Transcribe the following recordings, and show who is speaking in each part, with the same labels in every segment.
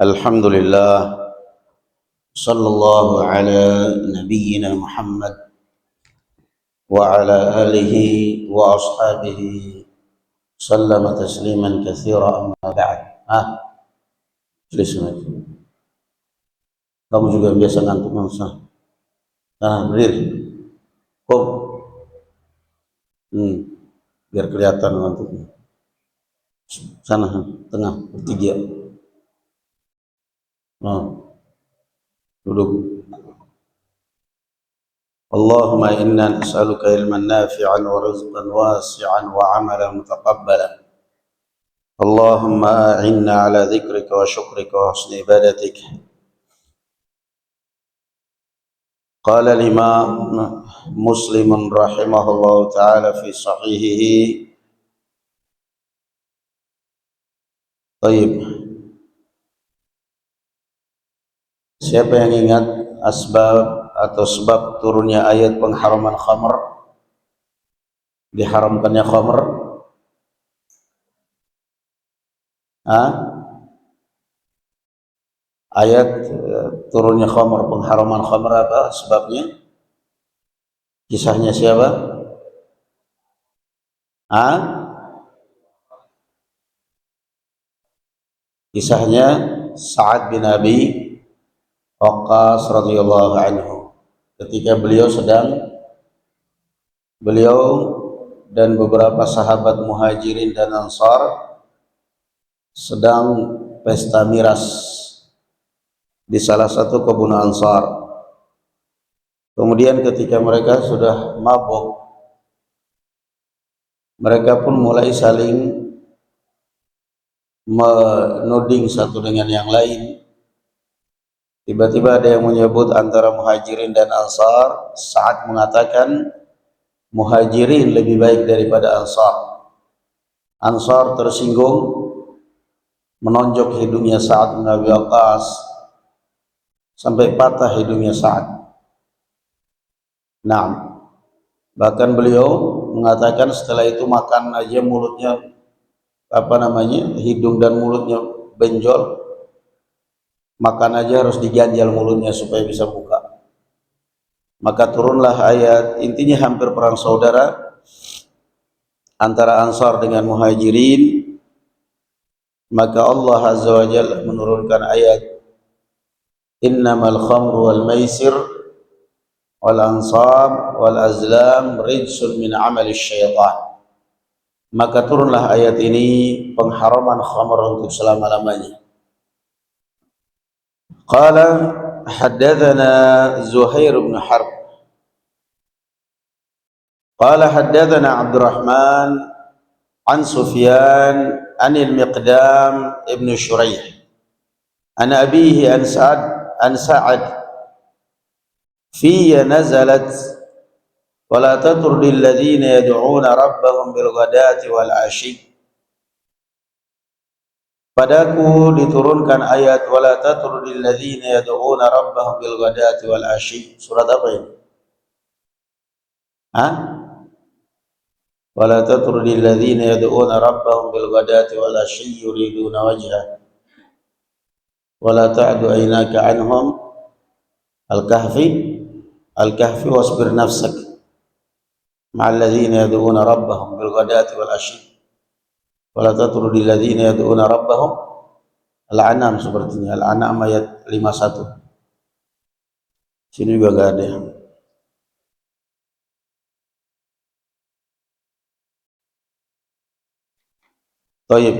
Speaker 1: Alhamdulillah, sallallahu ala nabiyyina Muhammad wa ala alihi wa ashabihi sallama tasliman katsira amma ba'd. Tulis. Kamu juga biasa ngantuk mangsa. Berdiri. Kom. Biar kelihatan ngantuknya. Sana, tengah, bertiga. Duduk. Allahumma inna nas'aluka ilman nafi'an wa rizqan wasi'an wa 'amalan mutaqabbalan. Allahumma a'inna ala dzikrika wa syukrika wa husni ibadatik. Qala al-Imam Muslim rahimahullahu ta'ala fi sahihihi. Baik. Siapa yang ingat asbab atau sebab turunnya ayat pengharaman khamr, diharamkannya khamr? Ayat turunnya khamr, pengharaman khamr, apa sebabnya? Kisahnya siapa? Kisahnya Sa'ad bin Abi Waqqas radhiyallahu anhu. Ketika beliau dan beberapa sahabat Muhajirin dan Ansar sedang pesta miras di salah satu kebun Ansar. Kemudian ketika mereka sudah mabuk, mereka pun mulai saling menuding satu dengan yang lain. Tiba-tiba ada yang menyebut antara Muhajirin dan Ansar. Sa'ad mengatakan Muhajirin lebih baik daripada Ansar. Ansar tersinggung, menonjok hidungnya Sa'ad bin Abi Waqqas sampai patah hidungnya Sa'ad. Bahkan beliau mengatakan setelah itu makan aja mulutnya, hidung dan mulutnya benjol, makan aja harus diganjal mulutnya supaya bisa buka. Maka turunlah ayat, intinya hampir perang saudara antara Ansar dengan Muhajirin. Maka Allah Azza wa Jalla menurunkan ayat, innamal khamru wal maisir wal ansab wal azlam rijsun min amali syaitan. Maka turunlah ayat ini, pengharaman khamr untuk selama-lamanya. Qala haddatsana Zuhair bin Harb qala haddatsana Abdurrahman an Sufyan an al-Miqdam ibn Shuraih an abihi an Sa'ad fi nazalat wala tatrudil ladzina yad'una rabbahum bil ghadati wal 'ashi. Padaku diturunkan ayat wala tatrudil ladzina yad'una rabbahum bil ghadati wal 'ashi. Surat apa ini? Wala tatrudil ladzina yad'una rabbahum bil ghadati wal 'ashi yuriduna wajha wala ta'du aynaka 'anhum. Al-Kahfi wasbir nafsak ma'al ladzina yad'una rabbahum bil ghadati wal 'ashi wala tatrudil ladzina yad'una rabbahum. Al-An'am sepertinya, Al-An'am ayat 51. Sini juga enggak ada. Baik.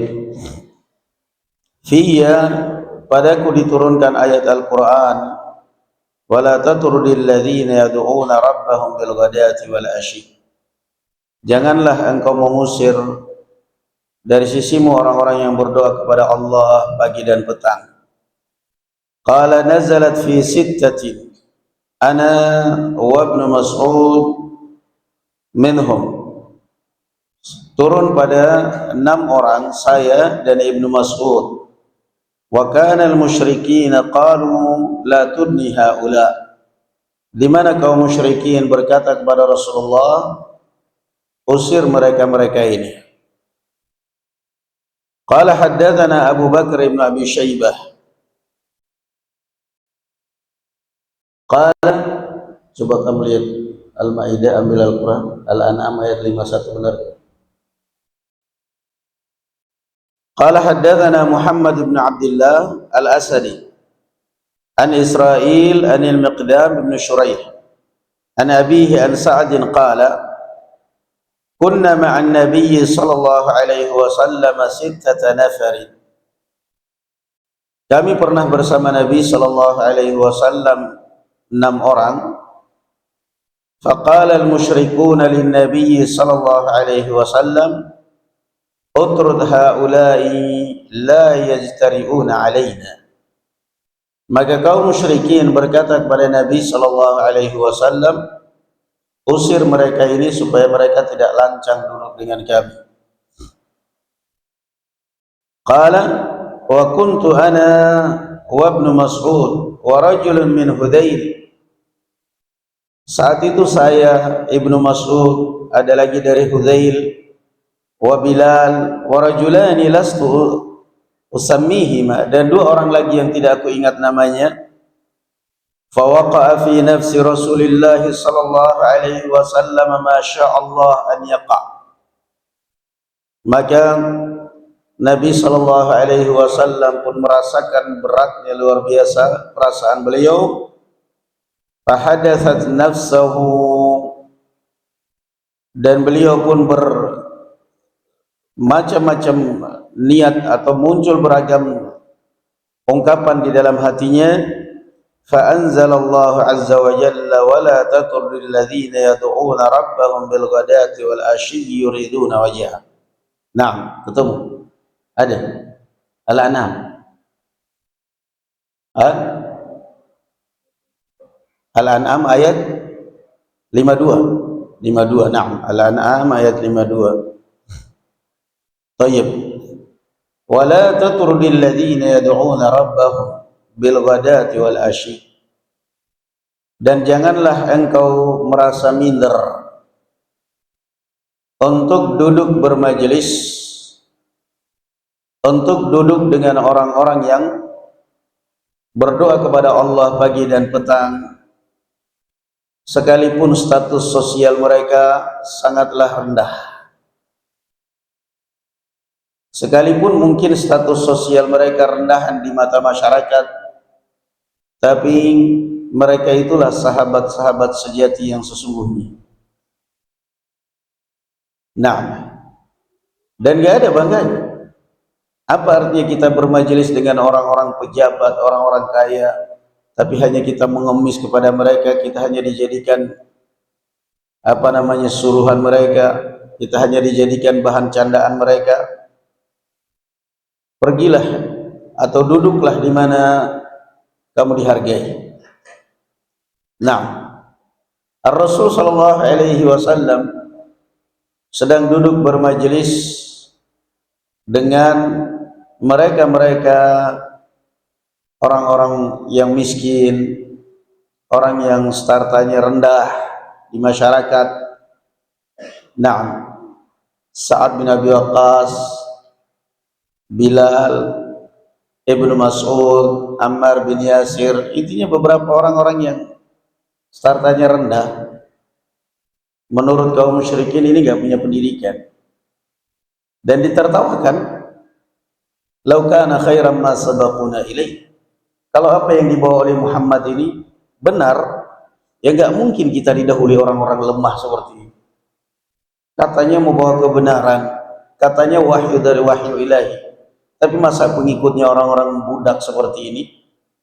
Speaker 1: Fiyya, padaku diturunkan ayat Al-Qur'an wala tatrudil ladzina yad'una rabbahum bil ghadati wal 'ashi. Janganlah engkau mengusir dari sisimu orang-orang yang berdoa kepada Allah pagi dan petang. Qala nazalat fi sittatin ana wa ibn Mas'ud minhum. Turun pada 6 orang, saya dan Ibnu Mas'ud. Wa kana al-musyrikin qalu la tudni haula. Di mana kaum musyrikin berkata kepada Rasulullah, usir mereka-mereka ini. Qala haddatsana Abu Bakr ibn Abi Syaibah Qala, coba kamu lihat Al-Maidah, ambil Al-Quran, Al-An'am ayat 51 benar. Qala haddatsana Muhammad bin Abdullah Al-Asadi an Israil an Al-Miqdam bin Shuraih an abihi an Sa'd qala kunna ma'an Nabiy sallallahu alaihi wasallam sittata nafarin. Kami pernah bersama Nabi sallallahu alaihi wasallam 6 orang. Faqala al-musyrikuna lin-nabiy sallallahu alaihi wasallam utrud haula'i la yajtari'una alaina. Maka kaum musyrikin berkata kepada Nabi sallallahu alaihi wasallam, usir mereka ini supaya mereka tidak lancang duduk dengan kami. Qala wa kuntu ana wa ibn Mas'ud wa rajulun min Hudayl. Saat itu saya, Ibnu Mas'ud, ada lagi dari Hudayl, wa Bilal, wa rajulani lastu usammihima, dan 2 orang lagi yang tidak aku ingat namanya. Fa waqa'a fi nafsi Rasulillah sallallahu alaihi wasallam ma sya'allah an yaqa'. Maka Nabi sallallahu alaihi wasallam pun merasakan beratnya luar biasa perasaan beliau. Fahadathat nafsahu, dan beliau pun bermacam-macam niat atau muncul beragam ungkapan di dalam hatinya. Fa anzalallahu azza wa jalla wa la tatrul ladzina yad'una rabbahum bil ghadati wal ashiyyi yuriduna wajha. Naam, ketemu. Ada Al-An'am. Al-An'am ayat 52. Naam, Al-An'am ayat 52. Tayyib. Wa la tatrudil ladzina yad'una rabbahum bil ghadati wal ashi. Dan janganlah engkau merasa minder untuk duduk bermajelis, untuk duduk dengan orang-orang yang berdoa kepada Allah pagi dan petang, sekalipun status sosial mereka sangatlah rendah. Sekalipun mungkin status sosial mereka rendahan di mata masyarakat, tapi mereka itulah sahabat-sahabat sejati yang sesungguhnya. Nah, dan gak ada bangganya. Apa artinya kita bermajelis dengan orang-orang pejabat, orang-orang kaya, tapi hanya kita mengemis kepada mereka, kita hanya dijadikan suruhan mereka, kita hanya dijadikan bahan candaan mereka. Pergilah atau duduklah di mana kamu dihargai. Nah, Rasul sallallahu alaihi wasallam sedang duduk bermajelis dengan mereka-mereka orang-orang yang miskin, orang yang startanya rendah di masyarakat. Nah, Sa'ad bin Abi Waqqas, Bilal, Ibnu Mas'ud, Ammar bin Yasir, intinya beberapa orang-orang yang startanya rendah. Menurut kaum musyrikin ini gak punya pendidikan dan ditertawakan. Lau kana khairan ma sabaquna ilaih. Kalau apa yang dibawa oleh Muhammad ini benar, ya gak mungkin kita didahului orang-orang lemah seperti ini. Katanya membawa kebenaran, katanya wahyu dari wahyu ilahi, tapi masa pengikutnya orang-orang budak seperti ini,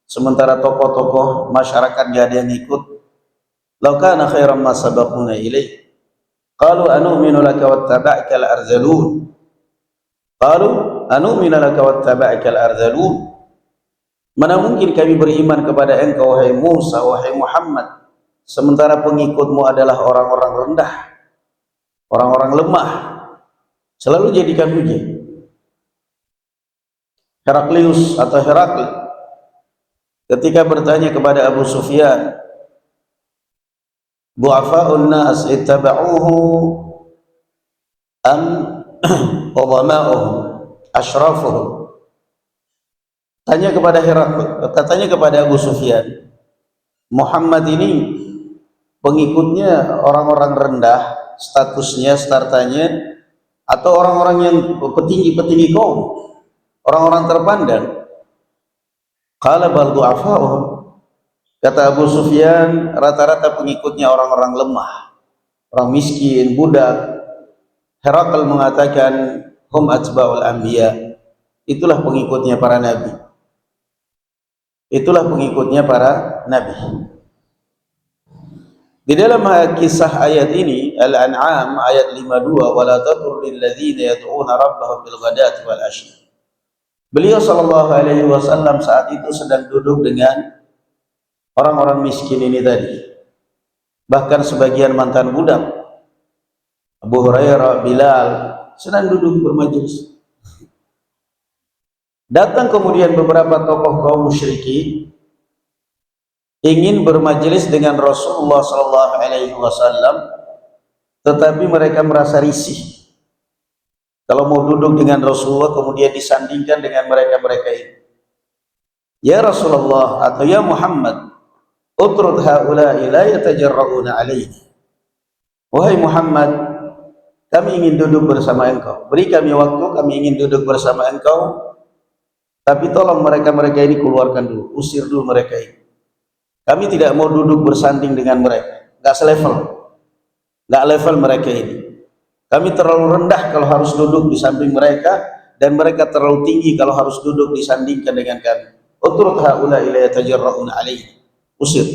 Speaker 1: sementara tokoh-tokoh masyarakat gak ada yang ikut. Lau kana khairan ma sabaquna ilaih. Qalu anu'minu laka wattaba'akal arzalun. Qalu anu'minu laka wattaba'akal arzalun. Mana mungkin kami beriman kepada engkau wahai Musa, wahai Muhammad, sementara pengikutmu adalah orang-orang rendah, orang-orang lemah. Selalu jadikan hujah. Heraklius atau Herakli ketika bertanya kepada Abu Sufyan, du'afa'un nas ittaba'uhu am udhama'uhum ashrafuhum. Tanya kepada Herakli, katanya kepada Abu Sufyan, Muhammad ini pengikutnya orang-orang rendah statusnya, startanya, atau orang-orang yang petinggi-petinggi kaum, orang-orang terpandang. Qala bal du'afa'uhum, kata Abu Sufyan, rata-rata pengikutnya orang-orang lemah, orang miskin, budak. Herakl mengatakan hum atba'ul anbiya, itulah pengikutnya para nabi, itulah pengikutnya para nabi. Di dalam kisah ayat ini Al-An'am ayat 52, wala tatrudil ladzina yad'una rabbahum bil ghadati wal ashi. Beliau sallallahu alaihi wasallam saat itu sedang duduk dengan orang-orang miskin ini tadi. Bahkan sebagian mantan budak, Abu Hurairah, Bilal, sedang duduk bermajelis. Datang kemudian beberapa tokoh kaum musyrikin ingin bermajelis dengan Rasulullah sallallahu alaihi wasallam, tetapi mereka merasa risih kalau mau duduk dengan Rasulullah kemudian disandingkan dengan mereka-mereka ini. Ya Rasulullah atau ya Muhammad, utrud haula'i la yatajarrauna alaihi. Wahai Muhammad, kami ingin duduk bersama engkau, beri kami waktu, kami ingin duduk bersama engkau, tapi tolong mereka-mereka ini keluarkan dulu, usir dulu mereka ini. Kami tidak mau duduk bersanding dengan mereka, nggak selevel, nggak level mereka ini. Kami terlalu rendah kalau harus duduk di samping mereka, dan mereka terlalu tinggi kalau harus duduk disandingkan dengan kami. Utrud haula'i la yatajarrauna alaihi, usir.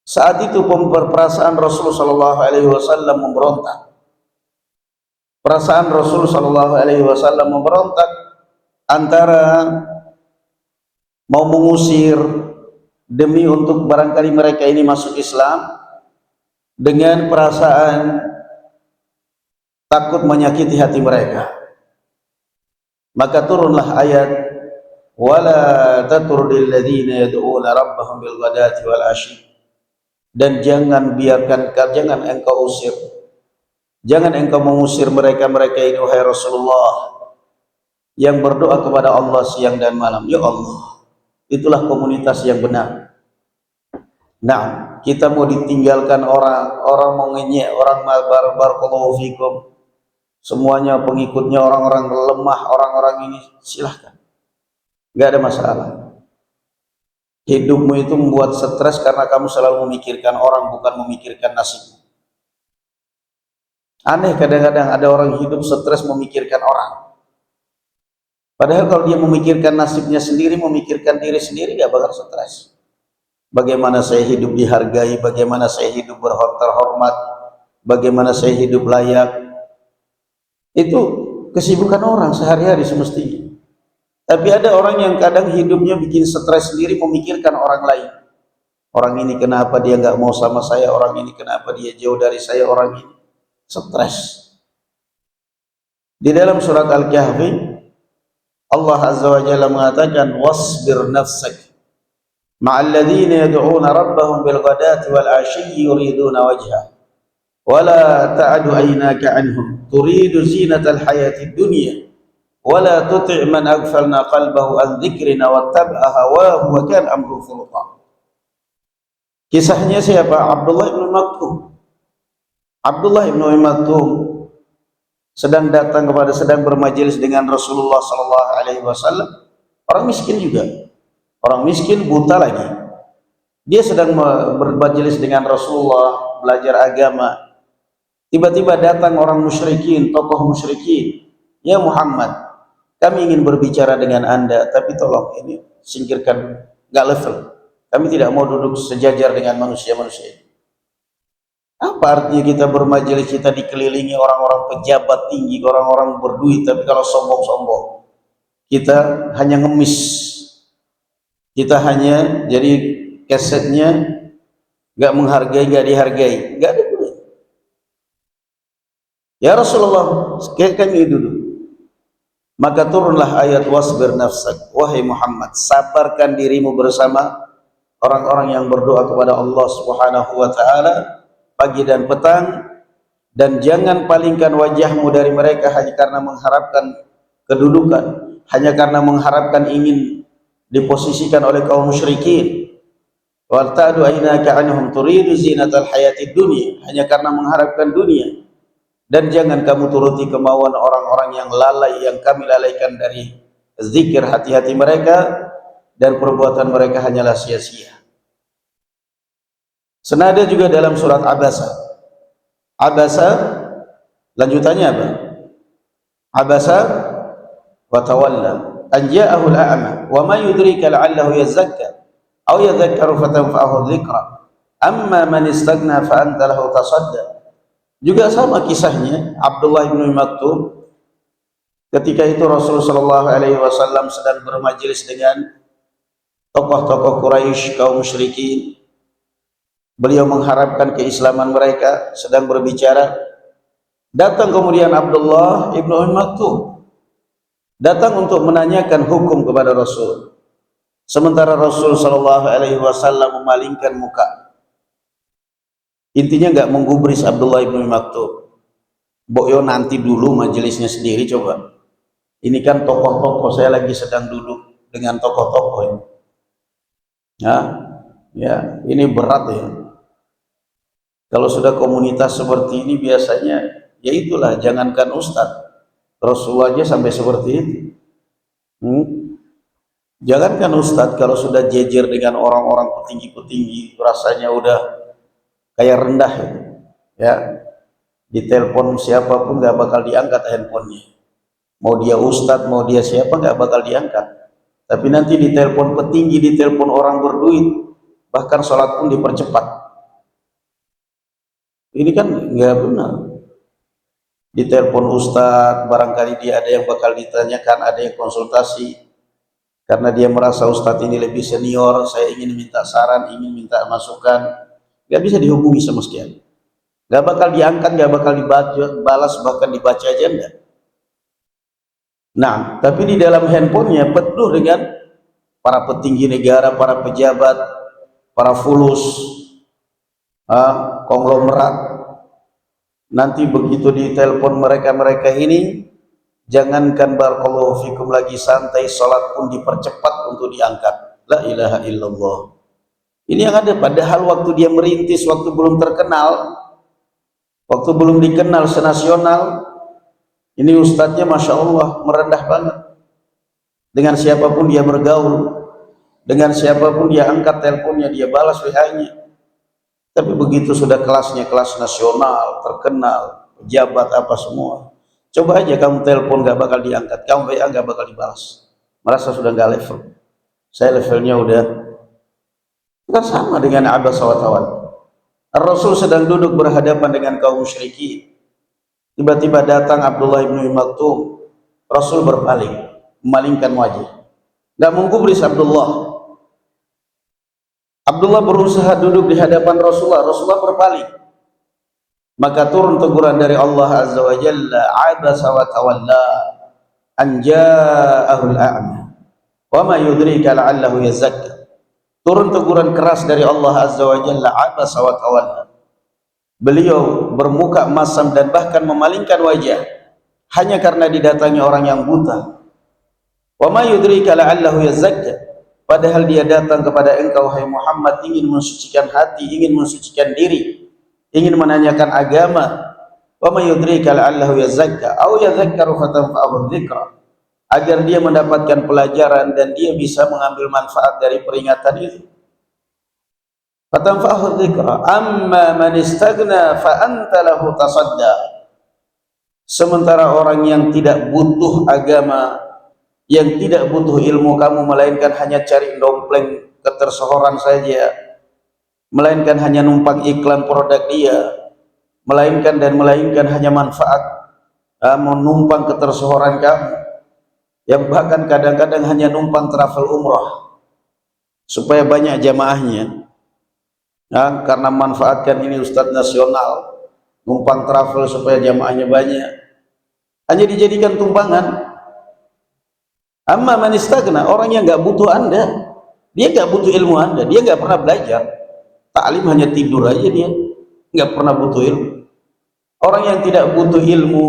Speaker 1: Saat itu perasaan Rasul sallallahu alaihi wasallam memberontak. Perasaan Rasul sallallahu alaihi wasallam memberontak antara mau mengusir demi untuk barangkali mereka ini masuk Islam, dengan perasaan takut menyakiti hati mereka. Maka turunlah ayat wala tatrudil ladzina yad'una rabbahum bil ghadati wal ashi, dan jangan engkau usir, jangan engkau mengusir mereka-mereka ini wahai Rasulullah yang berdoa kepada Allah siang dan malam. Ya Allah, itulah komunitas yang benar. Nah, kita mau ditinggalkan orang mau ngenyek, orang barakallahu fikum, semuanya pengikutnya orang-orang lemah, orang-orang ini, silahkan, nggak ada masalah. Hidupmu itu membuat stres karena kamu selalu memikirkan orang, bukan memikirkan nasib. Aneh, kadang-kadang ada orang hidup stres memikirkan orang, padahal kalau dia memikirkan nasibnya sendiri, memikirkan diri sendiri, gak bakal stres. Bagaimana saya hidup dihargai, bagaimana saya hidup terhormat, bagaimana saya hidup layak, itu kesibukan orang sehari-hari semestinya. Tapi ada orang yang kadang hidupnya bikin stres sendiri, memikirkan orang lain. Orang ini kenapa dia nggak mau sama saya, orang ini kenapa dia jauh dari saya, orang ini stres. Di dalam surat Al-Kahfi Allah Azza wa Jalla mengatakan wasbir nafsak ma'al ladzina yad'una rabbahum bil ghadati wal 'ashyi yuriduna wajha wa la ta'du 'aynaka 'anhum turidu zinatal hayatid dunya wa la tuti' man aghfalna qalbahu an dzikrina wattaba'a hawahu wa kana amruhu furqa. Kisahnya siapa? Abdullah bin Maktum. Abdullah bin Maktum sedang bermajelis dengan Rasulullah sallallahu alaihi wasallam, orang miskin juga. Orang miskin, buta lagi. Dia sedang bermajelis dengan Rasulullah, belajar agama. Tiba-tiba datang orang musyrikin, tokoh musyrikin. Ya Muhammad, kami ingin berbicara dengan Anda, tapi tolong ini singkirkan, nggak level. Kami tidak mau duduk sejajar dengan manusia-manusia. Apa artinya kita bermajelis, kita dikelilingi orang-orang pejabat tinggi, orang-orang berduit, tapi kalau sombong-sombong, kita hanya ngemis, kita hanya jadi kesetnya, nggak menghargai, nggak dihargai, nggak ada gunanya. Ya Rasulullah, kami duduk. Maka turunlah ayat wasbir nafsak, wahai Muhammad, sabarkan dirimu bersama orang-orang yang berdoa kepada Allah Subhanahu wa taala pagi dan petang, dan jangan palingkan wajahmu dari mereka hanya karena mengharapkan kedudukan, hanya karena mengharapkan ingin diposisikan oleh kaum musyrikin. Wal ta'du aynaka anhum turidu zinatal hayatid dunya, hanya karena mengharapkan dunia. Dan jangan kamu turuti kemauan orang-orang yang lalai, yang kami lalaikan dari zikir hati-hati mereka, dan perbuatan mereka hanyalah sia-sia. Senada juga dalam surat Abasa. Abasa lanjutannya apa? Abasa wa tawalla an ja'ahu al-a'ma wa ma yudrika la'allahu yazakka aw yadhakkaru fatanfa'ahu dzikra amma man istaghna fa anta lahu tasadda. Juga sama kisahnya Abdullah bin Maktum. Ketika itu Rasulullah sallallahu alaihi wasallam sedang bermajlis dengan tokoh-tokoh Quraisy, kaum musyrikin. Beliau mengharapkan keislaman mereka, sedang berbicara. Datang kemudian Abdullah bin Maktum, datang untuk menanyakan hukum kepada Rasul. Sementara Rasul sallallahu alaihi wasallam memalingkan muka. Intinya nggak menggubris Abdullah bin Maktum. Boyo nanti dulu majelisnya sendiri coba. Ini kan tokoh-tokoh, saya lagi sedang duduk dengan tokoh-tokoh ini. Ya, ini berat ya. Kalau sudah komunitas seperti ini biasanya, ya itulah, jangankan Ustadz, Rasul aja sampai seperti itu. Jangankan Ustadz, kalau sudah jejer dengan orang-orang petinggi-petinggi, rasanya udah kayak rendah ya. Ditelepon siapapun nggak bakal diangkat handphonenya, mau dia Ustadz mau dia siapa nggak bakal diangkat. Tapi nanti ditelepon petinggi, ditelepon orang berduit, bahkan sholat pun dipercepat. Ini kan nggak benar. Ditelepon Ustadz, barangkali dia ada yang bakal ditanyakan, ada yang konsultasi, karena dia merasa Ustadz ini lebih senior, saya ingin minta saran, ingin minta masukan. Gak bisa dihubungi sama sekali, gak bakal diangkat, gak bakal dibalas, bahkan dibaca aja enggak. Nah, tapi di dalam handphonenya penuh dengan para petinggi negara, para pejabat, para fulus, konglomerat. Nanti begitu ditelepon mereka ini, jangankan barakallahu fikum lagi santai, sholat pun dipercepat untuk diangkat. La ilaha illallah. Ini yang ada, padahal waktu dia merintis, waktu belum terkenal, waktu belum dikenal senasional, ini ustadznya Masya Allah merendah banget. Dengan siapapun dia bergaul, dengan siapapun dia angkat teleponnya, dia balas WA-nya. Tapi begitu sudah kelasnya kelas nasional, terkenal, pejabat apa semua, coba aja kamu telepon gak bakal diangkat, kamu WA gak bakal dibalas, merasa sudah gak level. Saya levelnya udah. Kan sama dengan Abasa wa tawalla. Rasul sedang duduk berhadapan dengan kaum musyrikin. Tiba-tiba datang Abdullah bin Maktum. Rasul berpaling, memalingkan wajah, nggak menggubris Abdullah. Abdullah berusaha duduk di hadapan Rasulullah. Rasulullah berpaling. Maka turun teguran dari Allah Azza wa Jalla, Abasa wa tawalla an ja'ahul a'ma wa ma yudrika la'allahu yazakka. Turun teguran keras dari Allah Azza wa Jalla, Abasa wa tawalla. Beliau bermuka masam dan bahkan memalingkan wajah hanya karena didatangi orang yang buta. Wa ma yudrika la'allahu yazakka. Padahal dia datang kepada engkau hai Muhammad ingin mensucikan hati, ingin mensucikan diri, ingin menanyakan agama. Wa ma yudrika la'allahu yazakka aw yadhakkaru fatanfa'ahu dzikra. Agar dia mendapatkan pelajaran dan dia bisa mengambil manfaat dari peringatan itu. Fatanfa'ahu dzikra amma man istaghna fa anta lahu tasadda. Sementara orang yang tidak butuh agama, yang tidak butuh ilmu kamu, melainkan hanya cari dompleng ketersohoran saja, melainkan hanya numpang iklan produk dia, melainkan hanya manfaat, menumpang ketersohoran kamu, yang bahkan kadang-kadang hanya numpang travel umrah supaya banyak jamaahnya, karena manfaatkan ini ustadz nasional, numpang travel supaya jamaahnya banyak, hanya dijadikan tumpangan. Amma man istaghna, orang yang nggak butuh Anda, dia nggak butuh ilmu Anda, dia nggak pernah belajar, taklim hanya tidur aja, dia nggak pernah butuh ilmu. Orang yang tidak butuh ilmu,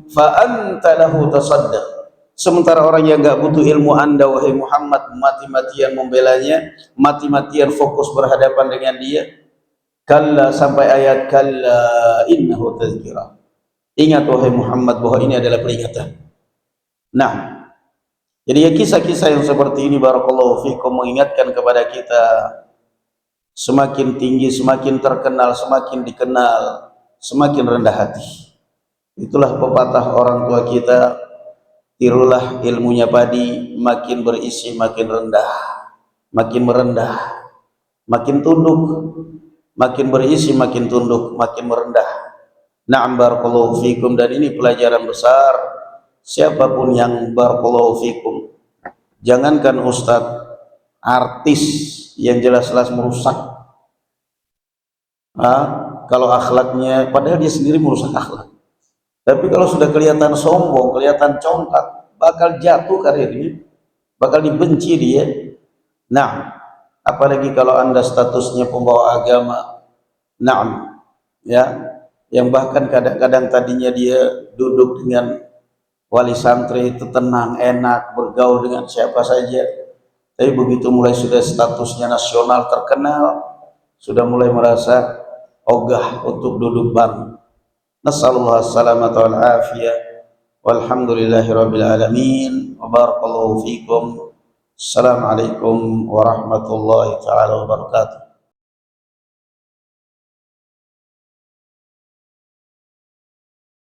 Speaker 1: fa anta lahu tasadda, Sementara orang yang nggak butuh ilmu Anda, wahai Muhammad, mati-matian membelanya, mati-matian fokus berhadapan dengan dia. Kalla sampai ayat kalla innahu tazkirah. Ingat wahai Muhammad bahwa ini adalah peringatan. Nah, jadi ya kisah-kisah yang seperti ini barakallahu fikum mengingatkan kepada kita semakin tinggi, semakin terkenal, semakin dikenal, semakin rendah hati. Itulah pepatah orang tua kita, tirulah ilmunya padi, makin berisi makin rendah, makin merendah, makin tunduk, makin berisi makin tunduk, makin merendah. Na'am barakallahu fikum, dan ini pelajaran besar. Siapapun yang barakallahu fikum, jangankan ustadz, artis yang jelas-jelas merusak, kalau akhlaknya, padahal dia sendiri merusak akhlak. Tapi kalau sudah kelihatan sombong, kelihatan congkak, bakal jatuh karirnya, bakal dibenci dia. Nah, apalagi kalau Anda statusnya pembawa agama, nah, ya, yang bahkan kadang-kadang tadinya dia duduk dengan wali santri itu tenang, enak, bergaul dengan siapa saja. Tapi begitu mulai sudah statusnya nasional terkenal, sudah mulai merasa ogah untuk duduk bareng. Nasallallahu salamata wal afiyah. Walhamdulillahi rabbil alamin. Wa barakallahu fikum. Assalamualaikum warahmatullahi taala wabarakatuh.